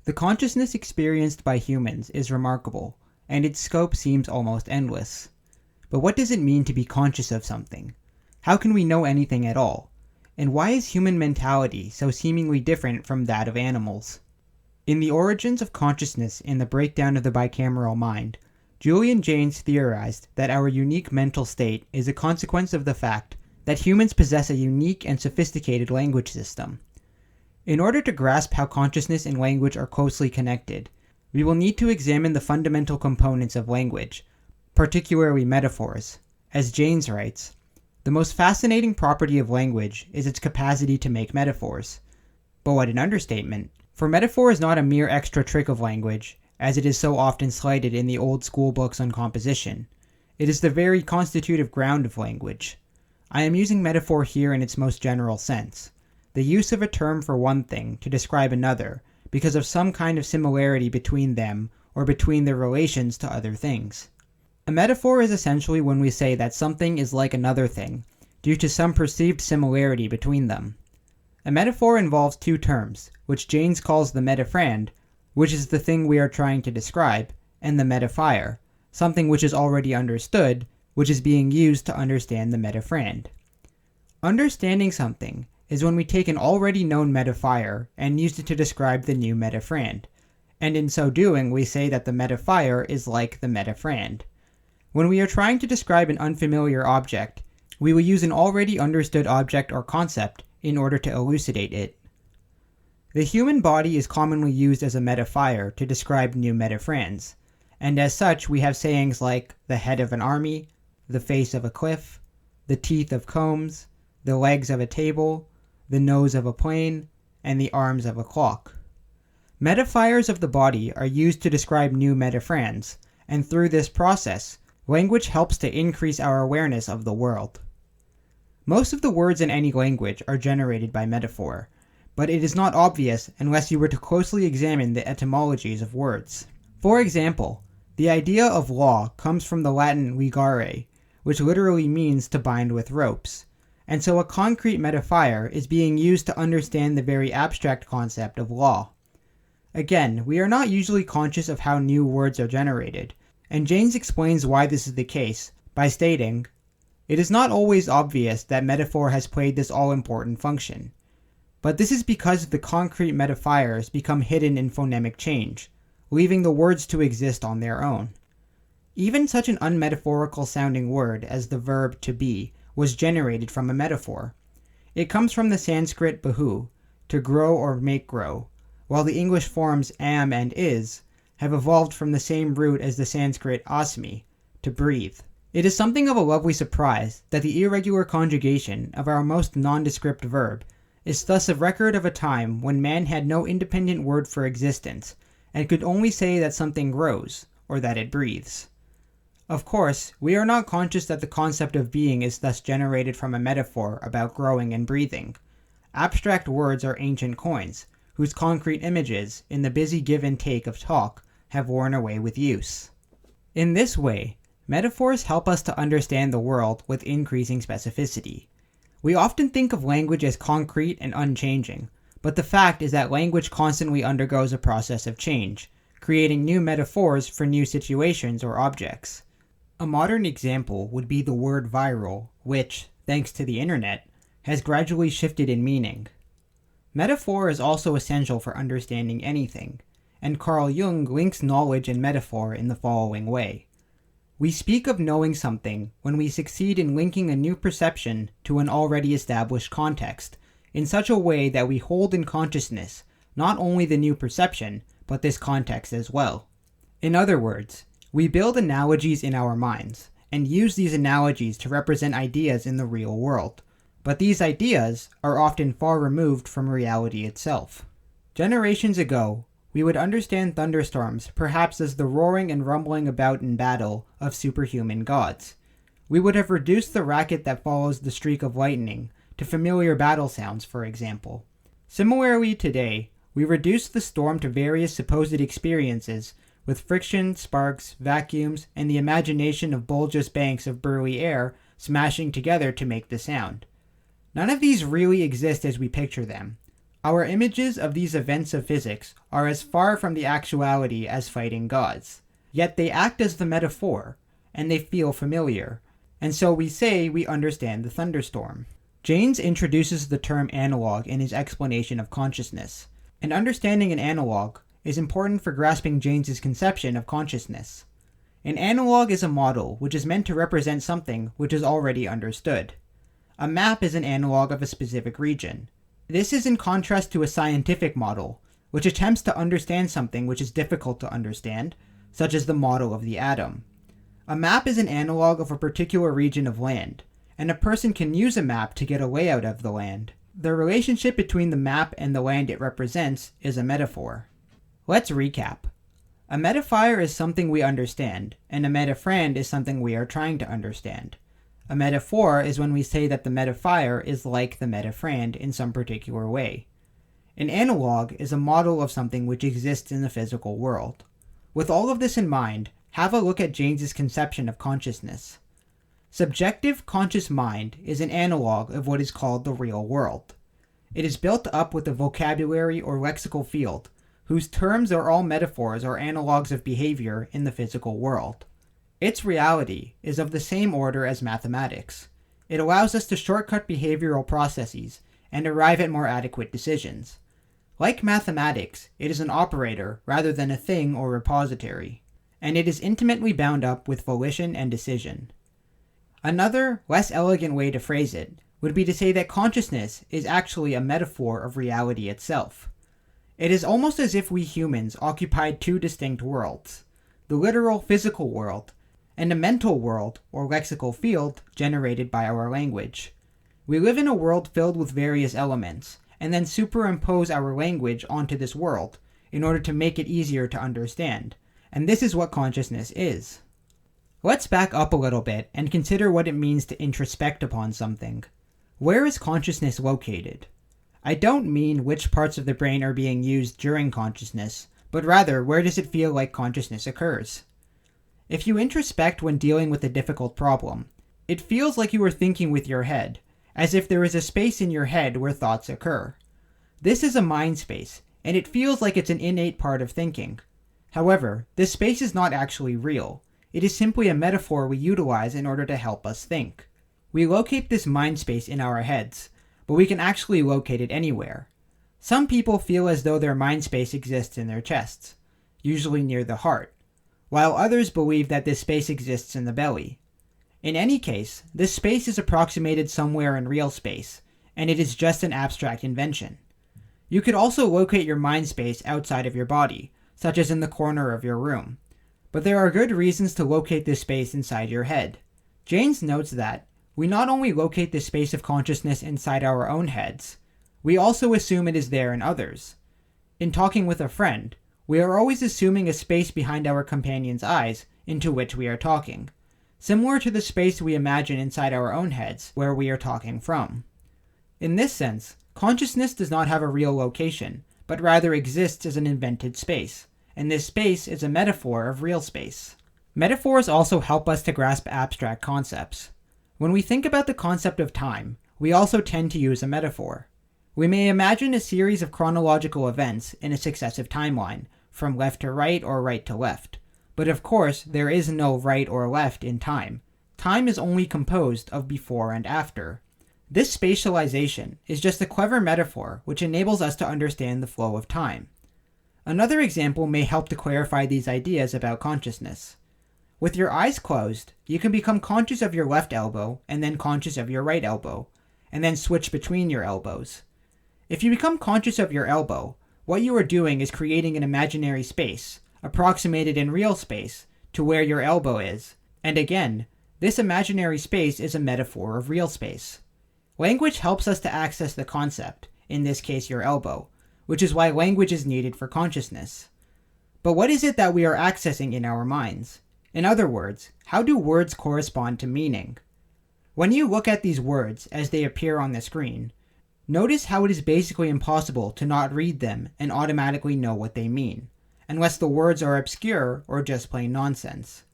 The consciousness experienced by humans is remarkable, and its scope seems almost endless. But what does it mean to be conscious of something? How can we know anything at all? And why is human mentality so seemingly different from that of animals? In The Origins of Consciousness in the Breakdown of the Bicameral Mind, Julian Jaynes theorized that our unique mental state is a consequence of the fact that humans possess a unique and sophisticated language system. In order to grasp how consciousness and language are closely connected, we will need to examine the fundamental components of language, particularly metaphors. As Jaynes writes, the most fascinating property of language is its capacity to make metaphors. But what an understatement, for metaphor is not a mere extra trick of language, as it is so often slighted in the old school books on composition. It is the very constitutive ground of language. I am using metaphor here in its most general sense, the use of a term for one thing to describe another because of some kind of similarity between them or between their relations to other things. A metaphor is essentially when we say that something is like another thing due to some perceived similarity between them. A metaphor involves two terms, which Jaynes calls the metaphrand, which is the thing we are trying to describe, and the metaphire, something which is already understood, which is being used to understand the metaphrand. Understanding something is when we take an already known metaphire and use it to describe the new metaphrand, and in so doing we say that the metaphire is like the metaphrand. When we are trying to describe an unfamiliar object, we will use an already understood object or concept in order to elucidate it. The human body is commonly used as a metaphire to describe new metaphrands, and as such we have sayings like the head of an army, the face of a cliff, the teeth of combs, the legs of a table, the nose of a plane, and the arms of a clock. Metaphires of the body are used to describe new metaphrands, and through this process, language helps to increase our awareness of the world. Most of the words in any language are generated by metaphor, but it is not obvious unless you were to closely examine the etymologies of words. For example, the idea of law comes from the Latin ligare, which literally means to bind with ropes, and so a concrete metaphor is being used to understand the very abstract concept of law. Again, we are not usually conscious of how new words are generated, and Jaynes explains why this is the case by stating, "It is not always obvious that metaphor has played this all-important function. But this is because the concrete metaphors become hidden in phonemic change, leaving the words to exist on their own." Even such an unmetaphorical sounding word as the verb to be was generated from a metaphor. It comes from the Sanskrit bahu, to grow or make grow, while the English forms am and is have evolved from the same root as the Sanskrit asmi, to breathe. It is something of a lovely surprise that the irregular conjugation of our most nondescript verb is thus a record of a time when man had no independent word for existence, and could only say that something grows, or that it breathes. Of course, we are not conscious that the concept of being is thus generated from a metaphor about growing and breathing. Abstract words are ancient coins, whose concrete images, in the busy give and take of talk, have worn away with use. In this way, metaphors help us to understand the world with increasing specificity. We often think of language as concrete and unchanging, but the fact is that language constantly undergoes a process of change, creating new metaphors for new situations or objects. A modern example would be the word viral, which, thanks to the internet, has gradually shifted in meaning. Metaphor is also essential for understanding anything, and Carl Jung links knowledge and metaphor in the following way. We speak of knowing something when we succeed in linking a new perception to an already established context, in such a way that we hold in consciousness not only the new perception, but this context as well. In other words, we build analogies in our minds, and use these analogies to represent ideas in the real world, but these ideas are often far removed from reality itself. Generations ago, we would understand thunderstorms perhaps as the roaring and rumbling about in battle of superhuman gods. We would have reduced the racket that follows the streak of lightning to familiar battle sounds, for example. Similarly today, we reduce the storm to various supposed experiences with friction, sparks, vacuums, and the imagination of bulbous banks of burly air smashing together to make the sound. None of these really exist as we picture them. Our images of these events of physics are as far from the actuality as fighting gods, yet they act as the metaphor, and they feel familiar, and so we say we understand the thunderstorm. Jaynes introduces the term analog in his explanation of consciousness, and understanding an analog is important for grasping Jaynes's conception of consciousness. An analog is a model which is meant to represent something which is already understood. A map is an analog of a specific region. This is in contrast to a scientific model, which attempts to understand something which is difficult to understand, such as the model of the atom. A map is an analog of a particular region of land, and a person can use a map to get a layout of the land. The relationship between the map and the land it represents is a metaphor. Let's recap. A metaphor is something we understand, and a metaphrand is something we are trying to understand. A metaphor is when we say that the metaphor is like the metaphrand in some particular way. An analog is a model of something which exists in the physical world. With all of this in mind, have a look at Jaynes's conception of consciousness. Subjective conscious mind is an analog of what is called the real world. It is built up with a vocabulary or lexical field, whose terms are all metaphors or analogs of behavior in the physical world. Its reality is of the same order as mathematics. It allows us to shortcut behavioral processes and arrive at more adequate decisions. Like mathematics, it is an operator rather than a thing or repository, and it is intimately bound up with volition and decision. Another, less elegant way to phrase it would be to say that consciousness is actually a metaphor of reality itself. It is almost as if we humans occupied two distinct worlds, the literal physical world and a mental world or lexical field generated by our language. We live in a world filled with various elements, and then superimpose our language onto this world in order to make it easier to understand, and this is what consciousness is. Let's back up a little bit and consider what it means to introspect upon something. Where is consciousness located? I don't mean which parts of the brain are being used during consciousness, but rather where does it feel like consciousness occurs? If you introspect when dealing with a difficult problem, it feels like you are thinking with your head, as if there is a space in your head where thoughts occur. This is a mind space, and it feels like it's an innate part of thinking. However, this space is not actually real. It is simply a metaphor we utilize in order to help us think. We locate this mind space in our heads, but we can actually locate it anywhere. Some people feel as though their mind space exists in their chests, usually near the heart, while others believe that this space exists in the belly. In any case, this space is approximated somewhere in real space, and it is just an abstract invention. You could also locate your mind space outside of your body, such as in the corner of your room. But there are good reasons to locate this space inside your head. Jaynes notes that we not only locate the space of consciousness inside our own heads, we also assume it is there in others. In talking with a friend, we are always assuming a space behind our companion's eyes into which we are talking, similar to the space we imagine inside our own heads where we are talking from. In this sense, consciousness does not have a real location, but rather exists as an invented space, and this space is a metaphor of real space. Metaphors also help us to grasp abstract concepts. When we think about the concept of time, we also tend to use a metaphor. We may imagine a series of chronological events in a successive timeline, from left to right or right to left. But of course, there is no right or left in time. Time is only composed of before and after. This spatialization is just a clever metaphor which enables us to understand the flow of time. Another example may help to clarify these ideas about consciousness. With your eyes closed, you can become conscious of your left elbow and then conscious of your right elbow, and then switch between your elbows. If you become conscious of your elbow, what you are doing is creating an imaginary space, approximated in real space, to where your elbow is, and again, this imaginary space is a metaphor of real space. Language helps us to access the concept, in this case your elbow, which is why language is needed for consciousness. But what is it that we are accessing in our minds? In other words, how do words correspond to meaning? When you look at these words as they appear on the screen, notice how it is basically impossible to not read them and automatically know what they mean, unless the words are obscure or just plain nonsense.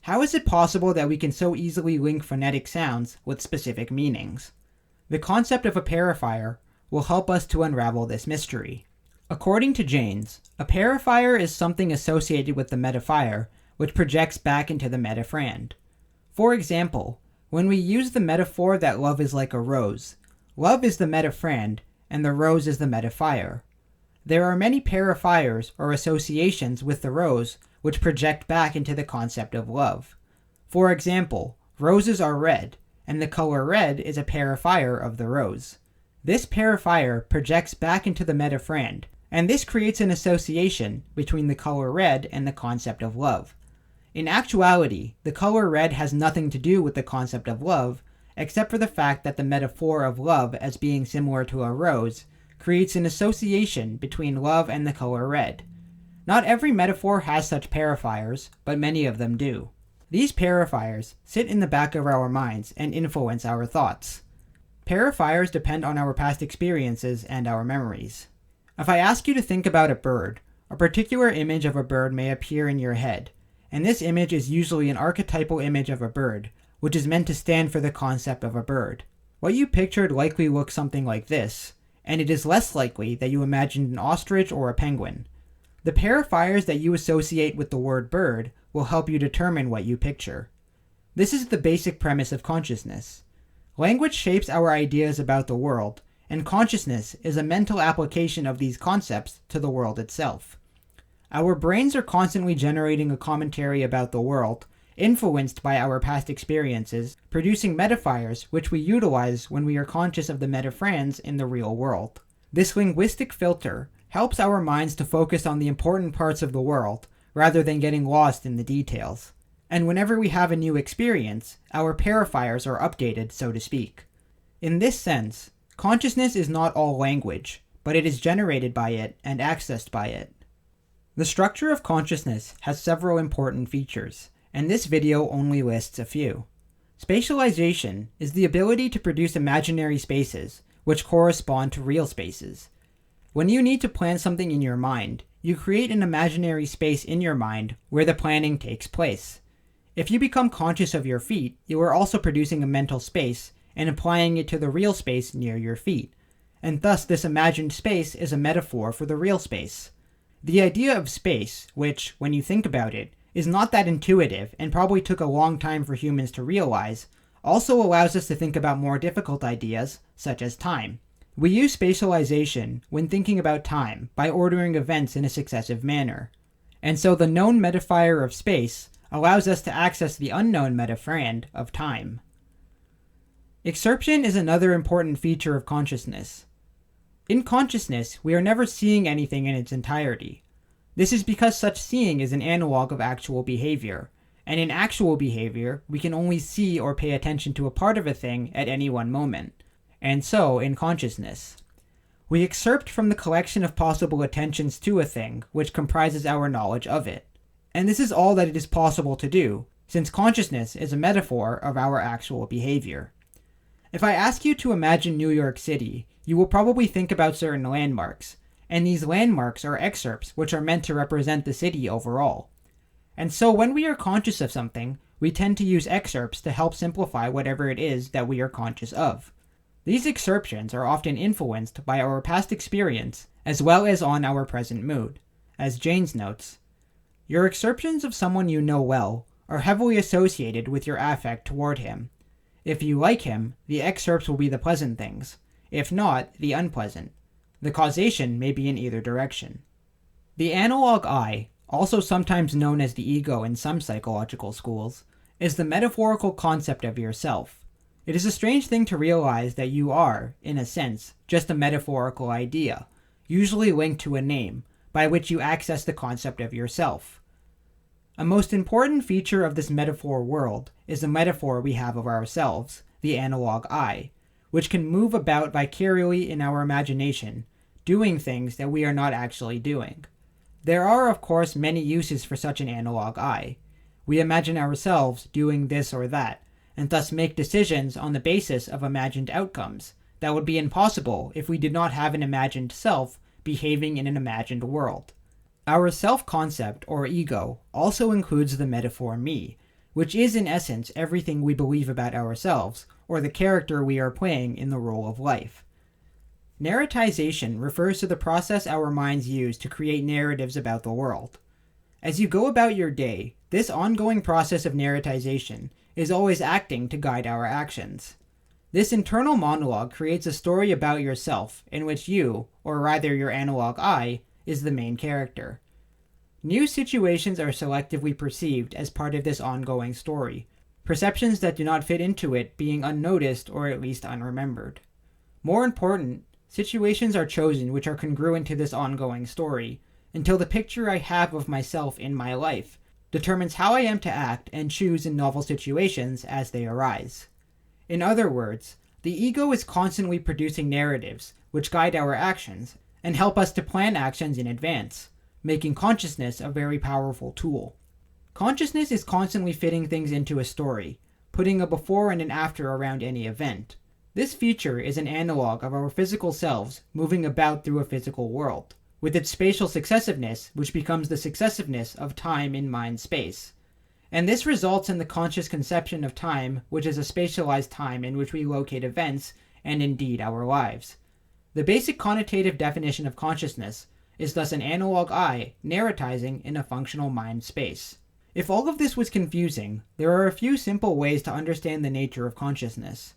How is it possible that we can so easily link phonetic sounds with specific meanings? The concept of a parafire, will help us to unravel this mystery. According to Jaynes, a parafire is something associated with the metaphor which projects back into the metaphrand. For example, when we use the metaphor that love is like a rose, love is the metaphrand and the rose is the metaphor. There are many parafires or associations with the rose which project back into the concept of love. For example, roses are red, and the color red is a parafire of the rose. This parafire projects back into the metaphrand, and this creates an association between the color red and the concept of love. In actuality, the color red has nothing to do with the concept of love, except for the fact that the metaphor of love as being similar to a rose creates an association between love and the color red. Not every metaphor has such parafires, but many of them do. These parafires sit in the back of our minds and influence our thoughts. Parafires depend on our past experiences and our memories. If I ask you to think about a bird, a particular image of a bird may appear in your head, and this image is usually an archetypal image of a bird, which is meant to stand for the concept of a bird. What you pictured likely looks something like this, and it is less likely that you imagined an ostrich or a penguin. The parafires that you associate with the word bird will help you determine what you picture. This is the basic premise of consciousness. Language shapes our ideas about the world, and consciousness is a mental application of these concepts to the world itself. Our brains are constantly generating a commentary about the world, influenced by our past experiences, producing metaphors which we utilize when we are conscious of the metafrands in the real world. This linguistic filter helps our minds to focus on the important parts of the world, rather than getting lost in the details. And whenever we have a new experience, our parafires are updated, so to speak. In this sense, consciousness is not all language, but it is generated by it and accessed by it. The structure of consciousness has several important features, and this video only lists a few. Spatialization is the ability to produce imaginary spaces, which correspond to real spaces. When you need to plan something in your mind, you create an imaginary space in your mind where the planning takes place. If you become conscious of your feet, you are also producing a mental space and applying it to the real space near your feet, and thus this imagined space is a metaphor for the real space. The idea of space, which, when you think about it, is not that intuitive and probably took a long time for humans to realize, also allows us to think about more difficult ideas, such as time. We use spatialization when thinking about time by ordering events in a successive manner, and so the known metaphor of space allows us to access the unknown metaphrand of time. Excerption is another important feature of consciousness. In consciousness, we are never seeing anything in its entirety. This is because such seeing is an analog of actual behavior, and in actual behavior, we can only see or pay attention to a part of a thing at any one moment, and so in consciousness. We excerpt from the collection of possible attentions to a thing which comprises our knowledge of it, and this is all that it is possible to do, since consciousness is a metaphor of our actual behavior. If I ask you to imagine New York City, you will probably think about certain landmarks, and these landmarks are excerpts which are meant to represent the city overall. And so when we are conscious of something, we tend to use excerpts to help simplify whatever it is that we are conscious of. These excerptions are often influenced by our past experience as well as on our present mood. As Jaynes notes, your excerptions of someone you know well are heavily associated with your affect toward him. If you like him, the excerpts will be the pleasant things. If not, the unpleasant. The causation may be in either direction. The analog I, also sometimes known as the ego in some psychological schools, is the metaphorical concept of yourself. It is a strange thing to realize that you are, in a sense, just a metaphorical idea, usually linked to a name, by which you access the concept of yourself. A most important feature of this metaphor world is the metaphor we have of ourselves, the analog I, which can move about vicariously in our imagination, doing things that we are not actually doing. There are, of course, many uses for such an analog I. We imagine ourselves doing this or that, and thus make decisions on the basis of imagined outcomes that would be impossible if we did not have an imagined self behaving in an imagined world. Our self-concept, or ego, also includes the metaphor me, which is in essence everything we believe about ourselves, or the character we are playing in the role of life. Narratization refers to the process our minds use to create narratives about the world. As you go about your day, this ongoing process of narratization is always acting to guide our actions. This internal monologue creates a story about yourself in which you, or rather your analog I, is the main character. New situations are selectively perceived as part of this ongoing story, perceptions that do not fit into it being unnoticed or at least unremembered. More important, situations are chosen which are congruent to this ongoing story, until the picture I have of myself in my life determines how I am to act and choose in novel situations as they arise. In other words, the ego is constantly producing narratives which guide our actions and help us to plan actions in advance, making consciousness a very powerful tool. Consciousness is constantly fitting things into a story, putting a before and an after around any event. This feature is an analog of our physical selves moving about through a physical world, with its spatial successiveness, which becomes the successiveness of time in mind space. And this results in the conscious conception of time, which is a spatialized time in which we locate events, and indeed our lives. The basic connotative definition of consciousness is thus an analog I narratizing in a functional mind space. If all of this was confusing, there are a few simple ways to understand the nature of consciousness.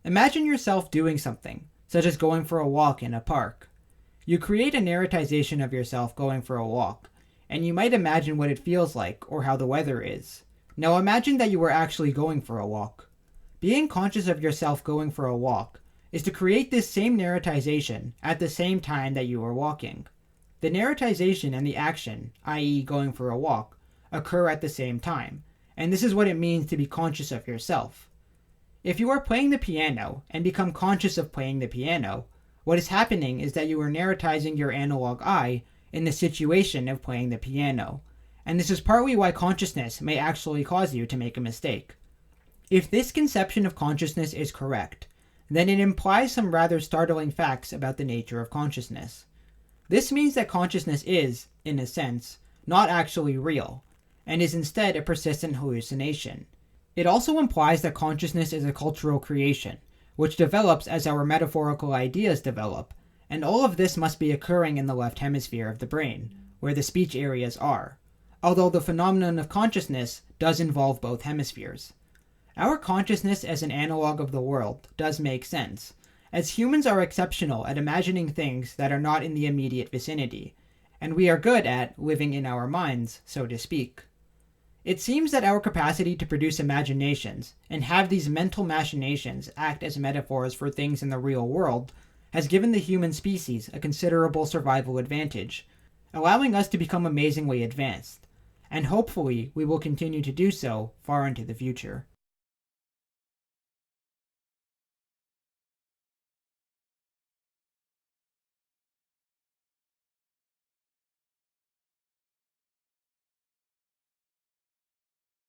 Imagine yourself doing something, such as going for a walk in a park. You create a narratization of yourself going for a walk, and you might imagine what it feels like or how the weather is. Now imagine that you were actually going for a walk. Being conscious of yourself going for a walk is to create this same narratization at the same time that you are walking. The narratization and the action, i.e. going for a walk, occur at the same time, and this is what it means to be conscious of yourself. If you are playing the piano and become conscious of playing the piano, what is happening is that you are narratizing your analog I in the situation of playing the piano, and this is partly why consciousness may actually cause you to make a mistake. If this conception of consciousness is correct, then it implies some rather startling facts about the nature of consciousness. This means that consciousness is, in a sense, not actually real, and is instead a persistent hallucination. It also implies that consciousness is a cultural creation, which develops as our metaphorical ideas develop, and all of this must be occurring in the left hemisphere of the brain, where the speech areas are, although the phenomenon of consciousness does involve both hemispheres. Our consciousness as an analog of the world does make sense, as humans are exceptional at imagining things that are not in the immediate vicinity, and we are good at living in our minds, so to speak. It seems that our capacity to produce imaginations and have these mental machinations act as metaphors for things in the real world has given the human species a considerable survival advantage, allowing us to become amazingly advanced, and hopefully we will continue to do so far into the future.